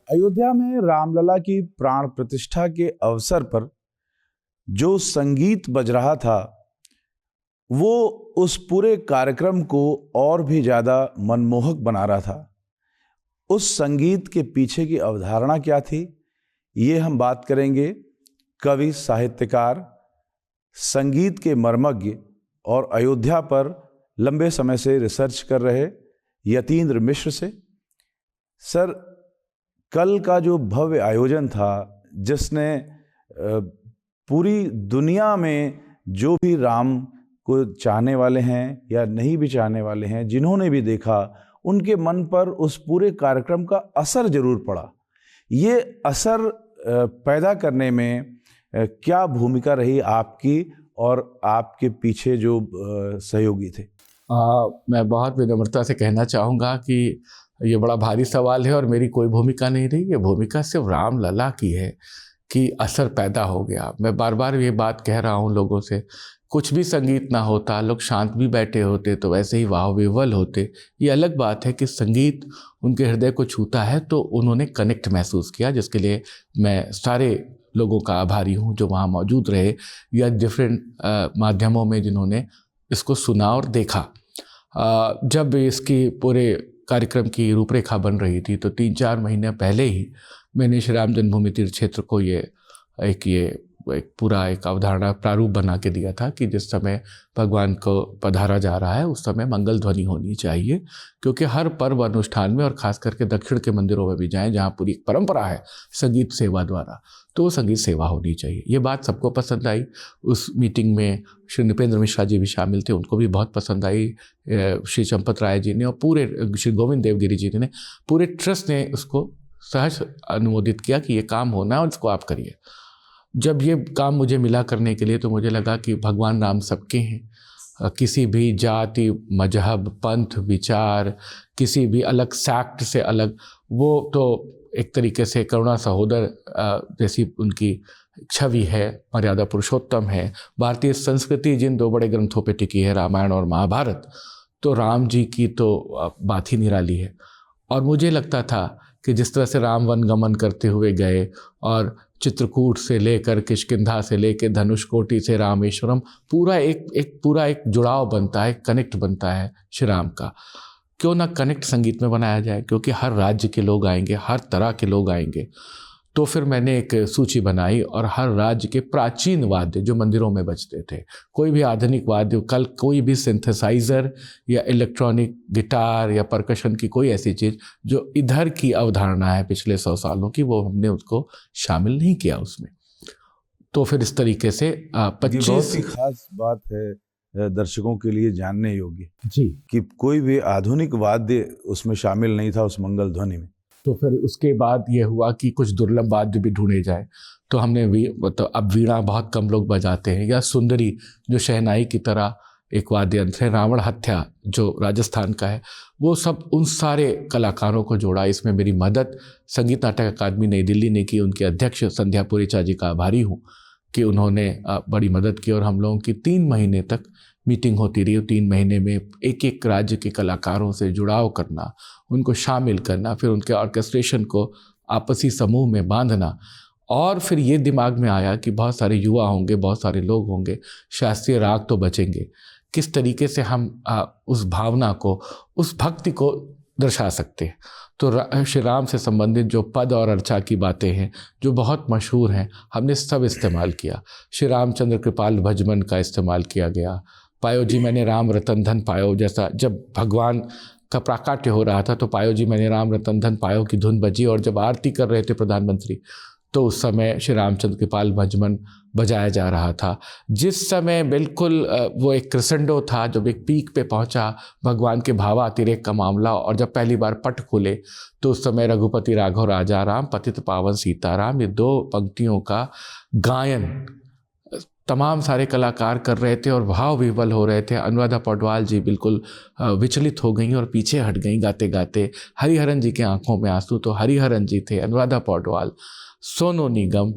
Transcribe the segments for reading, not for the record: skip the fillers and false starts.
अयोध्या में रामलला की प्राण प्रतिष्ठा के अवसर पर जो संगीत बज रहा था वो उस पूरे कार्यक्रम को और भी ज़्यादा मनमोहक बना रहा था। उस संगीत के पीछे की अवधारणा क्या थी, ये हम बात करेंगे कवि, साहित्यकार, संगीत के मर्मज्ञ और अयोध्या पर लंबे समय से रिसर्च कर रहे यतीन्द्र मिश्र से। सर, कल का जो भव्य आयोजन था जिसने पूरी दुनिया में जो भी राम को चाहने वाले हैं या नहीं भी चाहने वाले हैं, जिन्होंने भी देखा, उनके मन पर उस पूरे कार्यक्रम का असर जरूर पड़ा। ये असर पैदा करने में क्या भूमिका रही आपकी और आपके पीछे जो सहयोगी थे? मैं बहुत विनम्रता से कहना चाहूँगा कि ये बड़ा भारी सवाल है और मेरी कोई भूमिका नहीं रही। ये भूमिका सिर्फ रामलला की है कि असर पैदा हो गया। मैं बार बार ये बात कह रहा हूँ लोगों से, कुछ भी संगीत ना होता, लोग शांत भी बैठे होते तो वैसे ही वाह विवल होते। ये अलग बात है कि संगीत उनके हृदय को छूता है तो उन्होंने कनेक्ट महसूस किया, जिसके लिए मैं सारे लोगों का आभारी हूँ जो वहाँ मौजूद रहे या डिफरेंट माध्यमों में जिन्होंने इसको सुना और देखा। जब इसकी पूरे कार्यक्रम की रूपरेखा बन रही थी तो 3-4 महीने पहले ही मैंने श्री राम जन्मभूमि तीर्थ क्षेत्र को एक पूरा अवधारणा प्रारूप बना के दिया था कि जिस समय भगवान को पधारा जा रहा है उस समय मंगल ध्वनि होनी चाहिए, क्योंकि हर पर्व अनुष्ठान में और ख़ास करके दक्षिण के मंदिरों में भी जाएं जहाँ पूरी परंपरा है संगीत सेवा द्वारा, तो वो संगीत सेवा होनी चाहिए। ये बात सबको पसंद आई। उस मीटिंग में श्री नृपेंद्र मिश्रा जी भी शामिल थे, उनको भी बहुत पसंद आई। श्री चंपत राय जी ने और पूरे श्री गोविंद देवगिरी जी ने, पूरे ट्रस्ट ने उसको सहज अनुमोदित किया कि ये काम होना है और इसको आप करिए। जब ये काम मुझे मिला करने के लिए तो मुझे लगा कि भगवान राम सबके हैं, किसी भी जाति, मजहब, पंथ, विचार, किसी भी अलग सैक्ट से अलग, वो तो एक तरीके से करुणा सहोदर जैसी उनकी छवि है, मर्यादा पुरुषोत्तम है। भारतीय संस्कृति जिन 2 बड़े ग्रंथों पे टिकी है, रामायण और महाभारत, तो राम जी की तो बात ही निराली है। और मुझे लगता था कि जिस तरह से राम वन गमन करते हुए गए और चित्रकूट से लेकर किष्किंधा से लेकर धनुषकोटि से रामेश्वरम, पूरा एक जुड़ाव बनता है, कनेक्ट बनता है श्री राम का। क्यों ना कनेक्ट संगीत में बनाया जाए, क्योंकि हर राज्य के लोग आएंगे, हर तरह के लोग आएंगे। तो फिर मैंने एक सूची बनाई और हर राज्य के प्राचीन वाद्य जो मंदिरों में बजते थे, कोई भी आधुनिक वाद्य, कल कोई भी सिंथेसाइज़र या इलेक्ट्रॉनिक गिटार या परकशन की कोई ऐसी चीज़ जो इधर की अवधारणा है पिछले 100 सालों की, वो हमने उसको शामिल नहीं किया उसमें। तो फिर इस तरीके से 25 बहुत ही खास बात है दर्शकों के लिए जानने योग्य जी कि कोई भी आधुनिक वाद्य उसमें शामिल नहीं था उस मंगल ध्वनि में। तो फिर उसके बाद ये हुआ कि कुछ दुर्लभ वाद्य भी ढूंढे जाए। तो हमने मतलब अब वीणा बहुत कम लोग बजाते हैं, या सुंदरी जो शहनाई की तरह एक वाद्य यंत्र है, रावण हत्या जो राजस्थान का है, वो सब उन सारे कलाकारों को जोड़ा। इसमें मेरी मदद संगीत नाटक अकादमी नई दिल्ली ने की। उनके अध्यक्ष संध्या पुरीचा जी का आभारी हूँ कि उन्होंने बड़ी मदद की और हम लोगों की 3 महीने तक मीटिंग होती रही। 3 महीने में एक राज्य के कलाकारों से जुड़ाव करना, उनको शामिल करना, फिर उनके ऑर्केस्ट्रेशन को आपसी समूह में बांधना। और फिर ये दिमाग में आया कि बहुत सारे युवा होंगे, बहुत सारे लोग होंगे, शास्त्रीय राग तो बचेंगे, किस तरीके से हम उस भावना को, उस भक्ति को दर्शा सकते हैं। तो श्री राम से संबंधित जो पद और अर्चा की बातें हैं जो बहुत मशहूर हैं, हमने सब इस्तेमाल किया। श्री रामचंद्र कृपाल भजमन का इस्तेमाल किया गया। पायो जी मैंने राम रतन धन पायो, जैसा जब भगवान का प्राकाट्य हो रहा था तो पायो जी मैंने राम रतन धन पायो की धुन बजी, और जब आरती कर रहे थे प्रधानमंत्री तो उस समय श्री रामचंद्र कृपाल भजमन बजाया जा रहा था। जिस समय बिल्कुल वो एक क्रिसेंडो था, जब एक पीक पे पहुंचा भगवान के भावातिरेक का मामला, और जब पहली बार पट खुले तो उस समय रघुपति राघव राजा राम, पतित पावन सीताराम, ये 2 पंक्तियों का गायन तमाम सारे कलाकार कर रहे थे और भाव विह्वल हो रहे थे। अनुराधा पौडवाल जी बिल्कुल विचलित हो गई और पीछे हट गई गाते गाते। हरिहरन जी के आंखों में आंसू, तो हरिहरन जी थे, अनुराधा पौडवाल, सोनू निगम,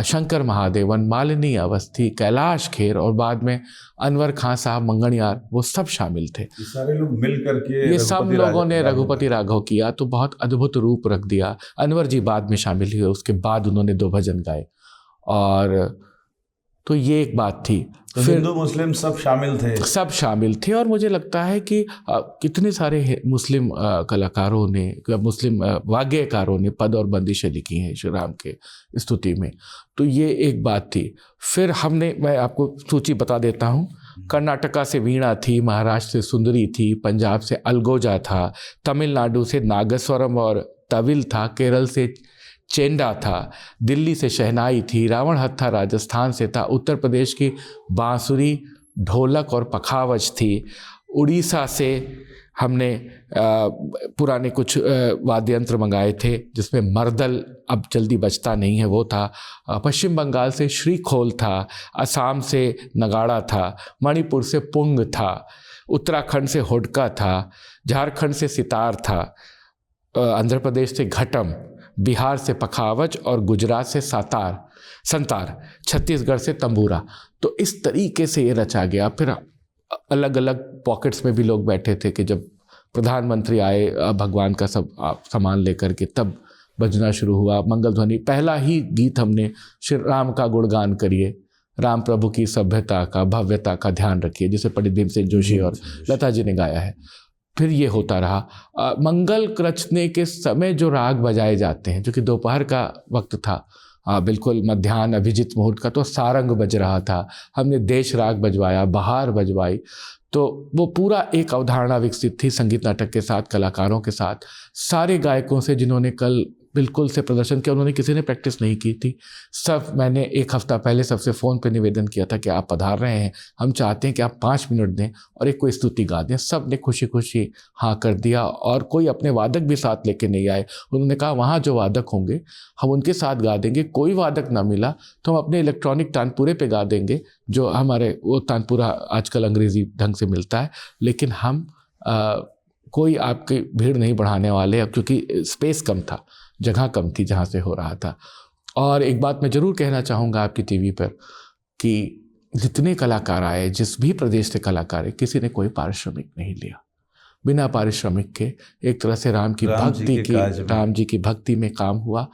शंकर महादेवन, मालिनी अवस्थी, कैलाश खेर और बाद में अनवर खान साहब, मंगणयार, वो सब शामिल थे। ये सारे लोग मिल करके ये सब लोगों ने रघुपति राघव किया, तो बहुत अद्भुत रूप रख दिया। अनवर जी बाद में शामिल हुए, उसके बाद उन्होंने 2 भजन गाए। और तो ये एक बात थी। तो फिर हिंदू मुस्लिम सब शामिल थे, सब शामिल थे। और मुझे लगता है कि कितने सारे मुस्लिम कलाकारों ने, मुस्लिम वाग्यकारों ने पद और बंदिशें लिखी हैं श्री राम के स्तुति में। तो ये एक बात थी। फिर हमने, मैं आपको सूची बता देता हूँ, कर्नाटका से वीणा थी, महाराष्ट्र से सुंदरी थी, पंजाब से अलगोजा था, तमिलनाडु से नागस्वरम और तविल था, केरल से चेंडा था, दिल्ली से शहनाई थी, रावण हत्था राजस्थान से था, उत्तर प्रदेश की बांसुरी, ढोलक और पखावज थी, उड़ीसा से हमने पुराने कुछ वाद्य यंत्र मंगाए थे जिसमें मर्दल अब जल्दी बजता नहीं है, वो था, पश्चिम बंगाल से श्रीखोल था, असम से नगाड़ा था, मणिपुर से पुंग था, उत्तराखंड से होडका था, झारखंड से सितार था, आंध्र प्रदेश से घटम, बिहार से पखावज और गुजरात से संतार, छत्तीसगढ़ से तंबूरा। तो इस तरीके से ये रचा गया। फिर अलग अलग पॉकेट्स में भी लोग बैठे थे कि जब प्रधानमंत्री आए भगवान का सब सामान लेकर के, तब बजना शुरू हुआ मंगल ध्वनि। पहला ही गीत हमने श्री राम का गुणगान करिए, राम प्रभु की सभ्यता का, भव्यता का ध्यान रखिए, जिसे पंडित भीमसेन जोशी और लता जी ने गाया है। फिर ये होता रहा। मंगल रचने के समय जो राग बजाए जाते हैं, जो कि दोपहर का वक्त था, बिल्कुल मध्याह्न अभिजीत मुहूर्त का, तो सारंग बज रहा था, हमने देश राग बजवाया, बहार बजवाई। तो वो पूरा एक अवधारणा विकसित थी संगीत नाटक के साथ, कलाकारों के साथ, सारे गायकों से जिन्होंने कल बिल्कुल से प्रदर्शन किया। उन्होंने किसी ने प्रैक्टिस नहीं की थी। सब, मैंने 1 हफ्ता पहले सबसे फ़ोन पे निवेदन किया था कि आप पधार रहे हैं, हम चाहते हैं कि आप 5 मिनट दें और एक कोई स्तुति गा दें। सब ने खुशी खुशी हाँ कर दिया और कोई अपने वादक भी साथ लेके नहीं आए। उन्होंने कहा वहाँ जो वादक होंगे हम उनके साथ गा देंगे, कोई वादक ना मिला तो हम अपने इलेक्ट्रॉनिक तानपुरे पे गा देंगे, जो हमारे वो तानपुरा आजकल अंग्रेज़ी ढंग से मिलता है, लेकिन हम कोई आपकी भीड़ नहीं बढ़ाने वाले, अब क्योंकि स्पेस कम था, जगह कम थी जहाँ से हो रहा था। और एक बात मैं ज़रूर कहना चाहूँगा आपकी टीवी पर कि जितने कलाकार आए, जिस भी प्रदेश से कलाकार आए, किसी ने कोई पारिश्रमिक नहीं लिया। बिना पारिश्रमिक के एक तरह से राम जी की भक्ति में काम हुआ।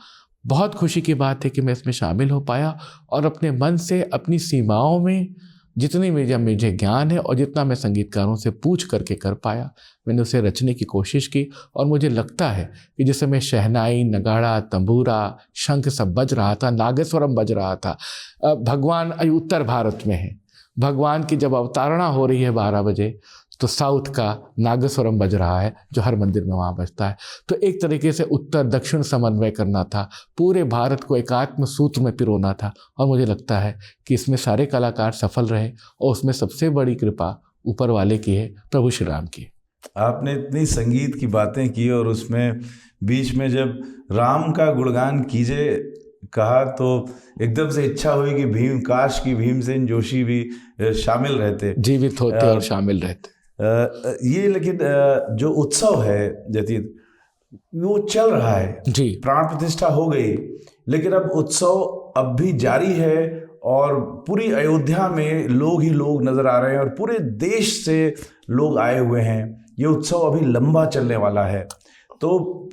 बहुत खुशी की बात है कि मैं इसमें शामिल हो पाया और अपने मन से, अपनी सीमाओं में जितनी मुझे ज्ञान है और जितना मैं संगीतकारों से पूछ करके कर पाया, मैंने उसे रचने की कोशिश की। और मुझे लगता है कि जिस समय शहनाई, नगाड़ा, तंबूरा, शंख सब बज रहा था, नागेश्वरम बज रहा था, भगवान उत्तर भारत में है, भगवान की जब अवतारणा हो रही है 12 बजे, तो साउथ का नागेश्वरम बज रहा है, जो हर मंदिर में वहाँ बजता है। तो एक तरीके से उत्तर दक्षिण समन्वय करना था, पूरे भारत को एकात्म सूत्र में पिरोना था। और मुझे लगता है कि इसमें सारे कलाकार सफल रहे और उसमें सबसे बड़ी कृपा ऊपर वाले की है, प्रभु श्री राम की। आपने इतनी संगीत की बातें की और उसमें बीच में जब राम का गुणगान कीजिए कहा, तो एकदम से इच्छा हुई कि काश की भीमसेन जोशी भी शामिल रहते, जीवित होते और शामिल रहते। ये लेकिन जो उत्सव है जतीन, वो चल रहा है जी, प्राण प्रतिष्ठा हो गई, लेकिन अब उत्सव अब भी जारी है और पूरी अयोध्या में लोग ही लोग नजर आ रहे हैं और पूरे देश से लोग आए हुए हैं। ये उत्सव अभी लंबा चलने वाला है, तो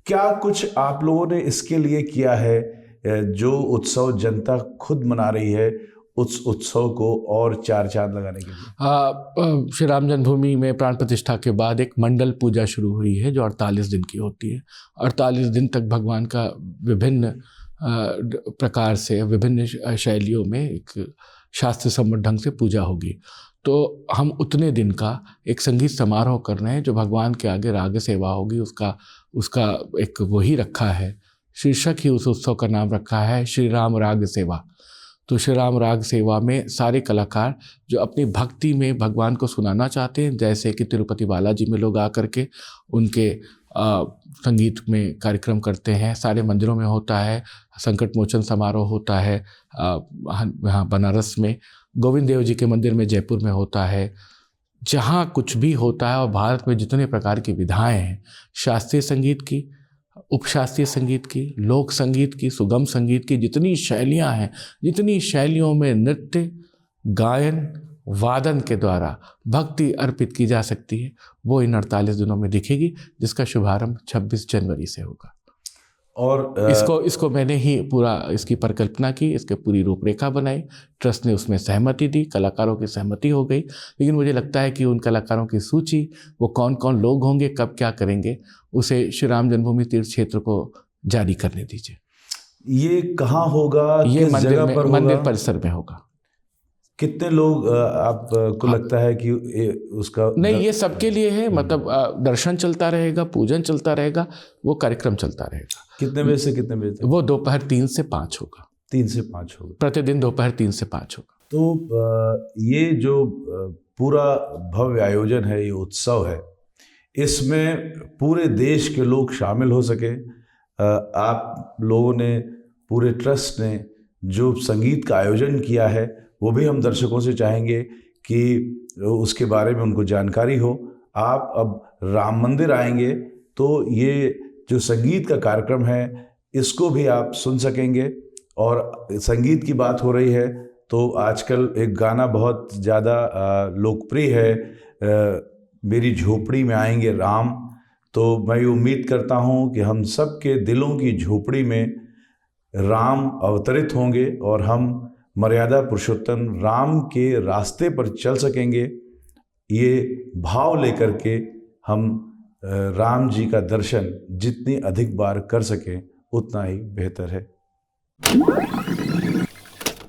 क्या कुछ आप लोगों ने इसके लिए किया है? जो उत्सव जनता खुद मना रही है, उस उत्सव को और 4 चांद लगाने के लिए। श्री राम जन्मभूमि में प्राण प्रतिष्ठा के बाद एक मंडल पूजा शुरू हुई है, जो 48 दिन की होती है। 48 दिन तक भगवान का विभिन्न प्रकार से, विभिन्न शैलियों में एक शास्त्र सम्मत ढंग से पूजा होगी। तो हम उतने दिन का एक संगीत समारोह कर रहे हैं, जो भगवान के आगे राग सेवा होगी। उसका एक वही रखा है, शीर्षक ही उस उत्सव का नाम रखा है, श्री राम राग सेवा। तो श्री राम राग सेवा में सारे कलाकार जो अपनी भक्ति में भगवान को सुनाना चाहते हैं, जैसे कि तिरुपति बालाजी में लोग आकर के उनके संगीत में कार्यक्रम करते हैं, सारे मंदिरों में होता है, संकट मोचन समारोह होता है यहाँ बनारस में, गोविंद देव जी के मंदिर में जयपुर में होता है, जहाँ कुछ भी होता है। और भारत में जितने प्रकार की विधाएं हैं, शास्त्रीय संगीत की, उपशास्त्रीय संगीत की, लोक संगीत की, सुगम संगीत की, जितनी शैलियां हैं, जितनी शैलियों में नृत्य, गायन, वादन के द्वारा भक्ति अर्पित की जा सकती है, वो इन 48 दिनों में दिखेगी, जिसका शुभारंभ 26 जनवरी से होगा। और इसको मैंने ही पूरा इसकी परिकल्पना की, इसके पूरी रूपरेखा बनाई, ट्रस्ट ने उसमें सहमति दी, कलाकारों की सहमति हो गई। लेकिन मुझे लगता है कि उन कलाकारों की सूची, वो कौन कौन लोग होंगे, कब क्या करेंगे, उसे श्री राम जन्मभूमि तीर्थ क्षेत्र को जारी करने दीजिए। ये कहाँ होगा? ये किस जगह पर होगा? मंदिर परिसर में होगा। कितने लोग आपको लगता है कि उसका? नहीं, ये सबके लिए है, मतलब दर्शन चलता रहेगा, पूजन चलता रहेगा, वो कार्यक्रम चलता रहेगा। कितने बजे से कितने बजे तक? वो दोपहर 3 से 5 होगा। 3 से 5 होगा प्रतिदिन दोपहर 3 से 5 होगा। तो ये जो पूरा भव्य आयोजन है, ये उत्सव है, इसमें पूरे देश के लोग शामिल हो सके। आप लोगों ने, पूरे ट्रस्ट ने जो संगीत का आयोजन किया है, वो भी हम दर्शकों से चाहेंगे कि उसके बारे में उनको जानकारी हो। आप अब राम मंदिर आएंगे तो ये जो संगीत का कार्यक्रम है, इसको भी आप सुन सकेंगे। और संगीत की बात हो रही है तो आजकल एक गाना बहुत ज़्यादा लोकप्रिय है, मेरी झोपड़ी में आएंगे राम। तो मैं उम्मीद करता हूँ कि हम सब के दिलों की झोपड़ी में राम अवतरित होंगे और हम मर्यादा पुरुषोत्तम राम के रास्ते पर चल सकेंगे। ये भाव लेकर के हम राम जी का दर्शन जितनी अधिक बार कर सकें, उतना ही बेहतर है।